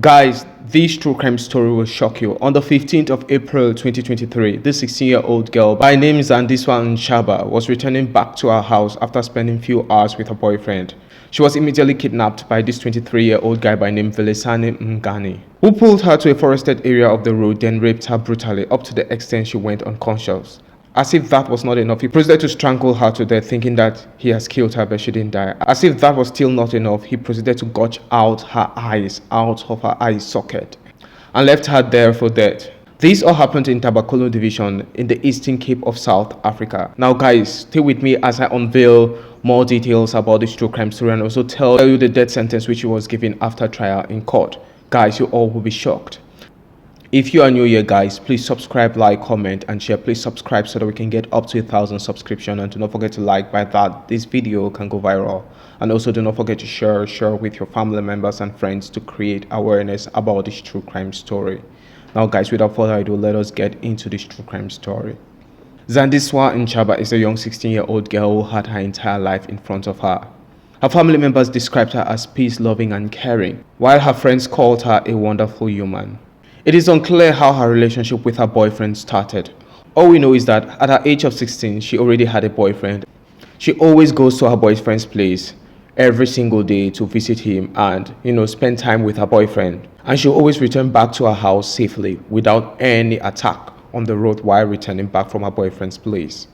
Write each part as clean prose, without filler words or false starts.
Guys, this true crime story will shock you. On the 15th of April 2023, this 16-year-old girl by name nsthamba was returning back to her house after spending few hours with her boyfriend. She was immediately kidnapped by this 23-year-old guy by name Mngani, who pulled her to a forested area of the road, then raped her brutally up to the extent she went unconscious. As if that was not enough, he proceeded to strangle her to death, thinking that he has killed her, but she didn't die. As if that was still not enough, he proceeded to gouge out her eyes out of her eye socket and left her there for dead. This all happened in Tabakolo Division in the Eastern Cape of South Africa. Now guys, stay with me as I unveil more details about this true crime story and also tell you the death sentence which he was given after trial in court. Guys, you all will be shocked. If you are new here, guys, please subscribe, like, comment and share. Please subscribe so that we can get up to 1,000 subscriptions, and do not forget to like. By that, this video can go viral. And also do not forget to share with your family members and friends to create awareness about this true crime story. Now guys, without further ado, let us get into this true crime story. Nsthamba is a young 16-year-old girl who had her entire life in front of her. Her family members described her as peace-loving and caring, while her friends called her a wonderful human. It is unclear how her relationship with her boyfriend started. All we know is that at her age of 16, she already had a boyfriend. She always goes to her boyfriend's place every single day to visit him and, spend time with her boyfriend. And she'll always return back to her house safely without any attack on the road while returning back from her boyfriend's place.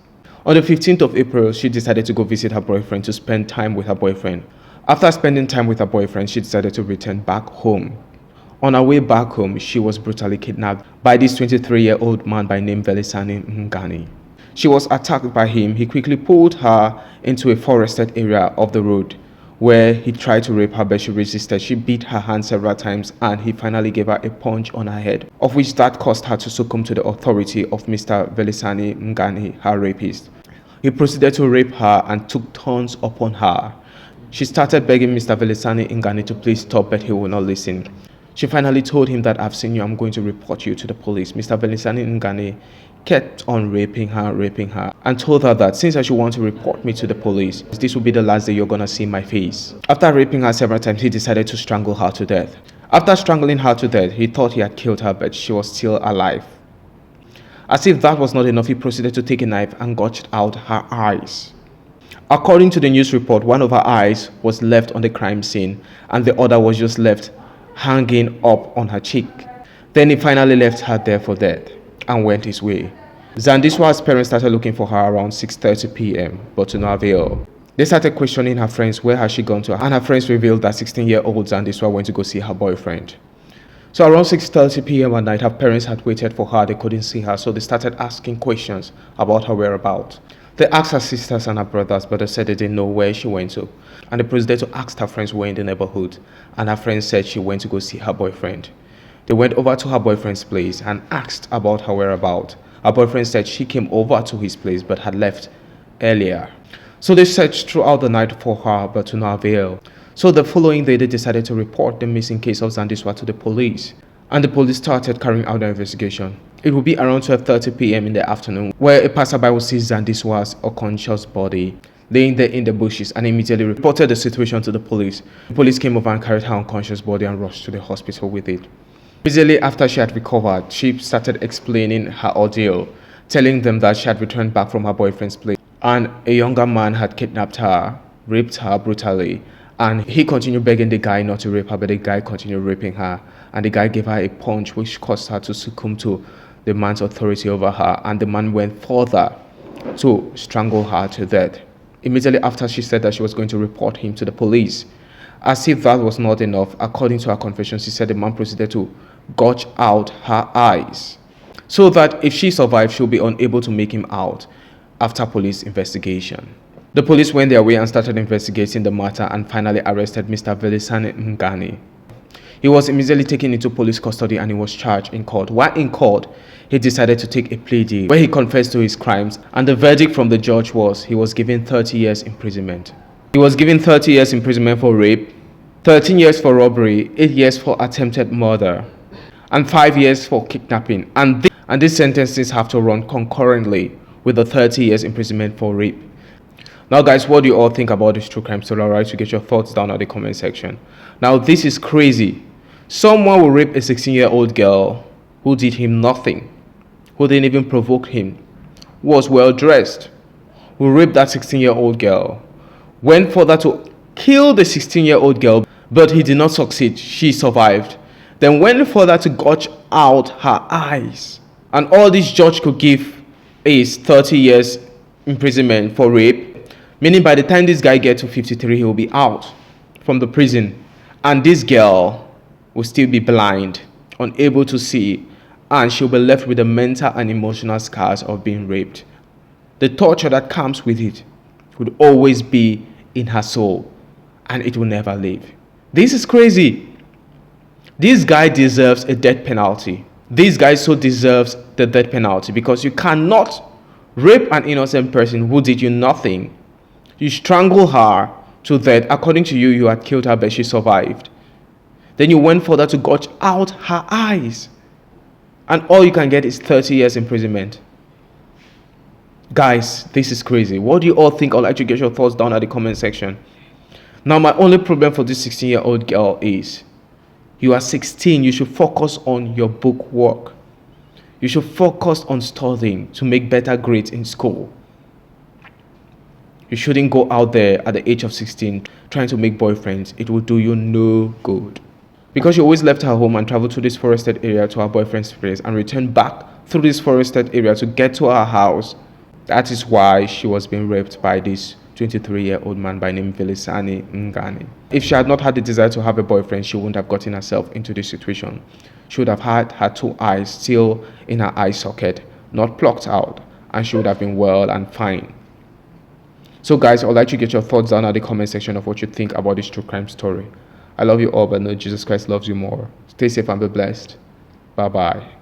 On the 15th of April, she decided to go visit her boyfriend to spend time with her boyfriend. After spending time with her boyfriend, she decided to return back home. On her way back home, she was brutally kidnapped by this 23-year-old man by name Mngani. She was attacked by him. He quickly pulled her into a forested area of the road where he tried to rape her, but she resisted. She beat her hand several times and he finally gave her a punch on her head, of which that caused her to succumb to the authority of Mr. Mngani, her rapist. He proceeded to rape her and took turns upon her. She started begging Mr. Mngani to please stop, but he would not listen. She finally told him that I've seen you, I'm going to report you to the police. Mr. Mngani kept on raping her, and told her that since she wants to report me to the police, this will be the last day you're gonna see my face. After raping her several times, he decided to strangle her to death. After strangling her to death, he thought he had killed her, but she was still alive. As if that was not enough, he proceeded to take a knife and gouged out her eyes. According to the news report, one of her eyes was left on the crime scene and the other was just left hanging up on her cheek. Then he finally left her there for dead and went his way. Zandiswa's parents started looking for her around 6:30 p.m. but to no avail. They started questioning her friends, where has she gone to, and her friends revealed that 16-year-old Zandiswa went to go see her boyfriend. So around 6:30 p.m. at night, her parents had waited for her. They couldn't see her, so they started asking questions about her whereabouts. They asked her sisters and her brothers, but they said they didn't know where she went to. And they proceeded to ask her friends who were in the neighborhood, and her friends said she went to go see her boyfriend. They went over to her boyfriend's place and asked about her whereabouts. Her boyfriend said she came over to his place but had left earlier. So they searched throughout the night for her, but to no avail. So the following day, they decided to report the missing case of Zandiswa to the police, and the police started carrying out the investigation. It would be around 12:30 p.m. in the afternoon where a passerby would see Zandiswa's unconscious body laying there in the bushes and immediately reported the situation to the police. The police came over and carried her unconscious body and rushed to the hospital with it. Immediately after she had recovered, she started explaining her ordeal, telling them that she had returned back from her boyfriend's place and a younger man had kidnapped her, raped her brutally, and he continued begging the guy not to rape her, but the guy continued raping her, and the guy gave her a punch which caused her to succumb to the man's authority over her, and the man went further to strangle her to death. Immediately after, she said that she was going to report him to the police. As if that was not enough, according to her confession, she said the man proceeded to gouge out her eyes so that if she survived, she'll be unable to make him out after police investigation. The police went their way and started investigating the matter and finally arrested Mr. Mngani. He was immediately taken into police custody and he was charged in court. While in court, he decided to take a plea deal where he confessed to his crimes, and the verdict from the judge was he was given 30 years imprisonment. He was given 30 years imprisonment for rape, 13 years for robbery, 8 years for attempted murder, and 5 years for kidnapping. And these sentences have to run concurrently with the 30 years imprisonment for rape. Now guys, what do you all think about this true crime story? Alright, to get your thoughts down at the comment section. Now this is crazy. Someone will rape a 16-year-old girl who did him nothing, who didn't even provoke him, who was well dressed, who raped that 16-year-old girl, went further to kill the 16-year-old girl, but he did not succeed. She survived. Then went further to gouge out her eyes. And all this judge could give is 30 years imprisonment for rape, meaning by the time this guy gets to 53, he will be out from the prison. And this girl will still be blind, unable to see, and she'll be left with the mental and emotional scars of being raped. The torture that comes with it would always be in her soul, and it will never leave. This is crazy. This guy deserves a death penalty. This guy so deserves the death penalty because you cannot rape an innocent person who did you nothing. You strangle her to death. According to you, you had killed her, but she survived. Then you went further to gouge out her eyes. And all you can get is 30 years imprisonment. Guys, this is crazy. What do you all think? I'd like to get your thoughts down at the comment section. Now, my only problem for this 16-year-old girl is you are 16. You should focus on your book work. You should focus on studying to make better grades in school. You shouldn't go out there at the age of 16 trying to make boyfriends. It will do you no good. Because she always left her home and traveled to this forested area to her boyfriend's place and returned back through this forested area to get to her house. That is why she was being raped by this 23-year-old man by name Velisani Ngani. If she had not had the desire to have a boyfriend, she wouldn't have gotten herself into this situation. She would have had her two eyes still in her eye socket, not plucked out, and she would have been well and fine. So guys, I would like to get your thoughts down at the comment section of what you think about this true crime story. I love you all, but know Jesus Christ loves you more. Stay safe and be blessed. Bye-bye.